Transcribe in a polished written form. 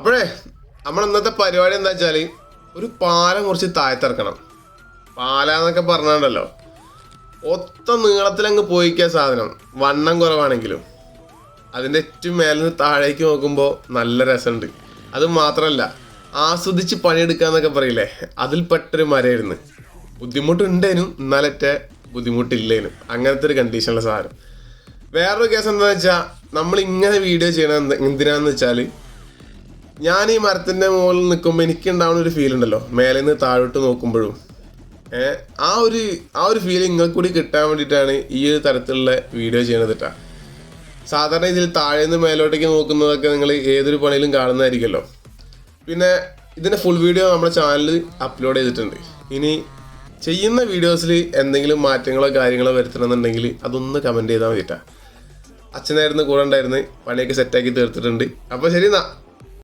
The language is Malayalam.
അപ്പോഴേ നമ്മൾ ഇന്നത്തെ പരിപാടി എന്താ വെച്ചാൽ ഒരു പാലം കുറച്ച് താഴത്തിറക്കണം. പാലാന്നൊക്കെ പറഞ്ഞാണ്ടല്ലോ ഒത്ത നീളത്തിലങ്ങ് പോയിക്കുക സാധനം, വണ്ണം കുറവാണെങ്കിലും അതിൻ്റെ ഏറ്റവും മേലെ നിന്ന് താഴേക്ക് നോക്കുമ്പോൾ നല്ല രസമുണ്ട്. അത് മാത്രമല്ല ആസ്വദിച്ച് പണിയെടുക്കാന്നൊക്കെ പറയില്ലേ, അതിൽ പെട്ടൊരു മരമായിരുന്നു. ബുദ്ധിമുട്ടുണ്ടേനും എന്നാലറ്റ ബുദ്ധിമുട്ടില്ലേനും, അങ്ങനത്തെ ഒരു കണ്ടീഷനുള്ള സാധനം. വേറൊരു കേസ് എന്താണെന്ന് വെച്ചാൽ നമ്മൾ ഇങ്ങനെ വീഡിയോ ചെയ്യണത് എന്തിനാന്ന് വെച്ചാൽ, ഞാൻ ഈ മരത്തിൻ്റെ മുകളിൽ നിൽക്കുമ്പോൾ എനിക്കുണ്ടാവുന്ന ഒരു ഫീൽ ഉണ്ടല്ലോ, മേലെ നിന്ന് താഴോട്ട് നോക്കുമ്പോഴും ആ ഒരു ഫീൽ നിങ്ങൾക്ക് കൂടി കിട്ടാൻ വേണ്ടിയിട്ടാണ് ഈ ഒരു തരത്തിലുള്ള വീഡിയോ ചെയ്യണത് കേട്ടോ. സാധാരണ ഇതിൽ താഴെ നിന്ന് മേലോട്ടേക്ക് നോക്കുന്നതൊക്കെ നിങ്ങൾ ഏതൊരു പണിയിലും കാണുന്നതായിരിക്കുമല്ലോ. പിന്നെ ഇതിൻ്റെ ഫുൾ വീഡിയോ നമ്മുടെ ചാനലിൽ അപ്ലോഡ് ചെയ്തിട്ടുണ്ട്. ഇനി ചെയ്യുന്ന വീഡിയോസിൽ എന്തെങ്കിലും മാറ്റങ്ങളോ കാര്യങ്ങളോ വരുത്തണമെന്നുണ്ടെങ്കിൽ അതൊന്ന് കമൻറ്റ് ചെയ്താൽ മതിട്ടാ. അച്ഛനായിരുന്നു കൂടെ ഉണ്ടായിരുന്നു, പണിയൊക്കെ സെറ്റാക്കി തീർത്തിട്ടുണ്ട്. അപ്പോൾ ശരി എന്നാ.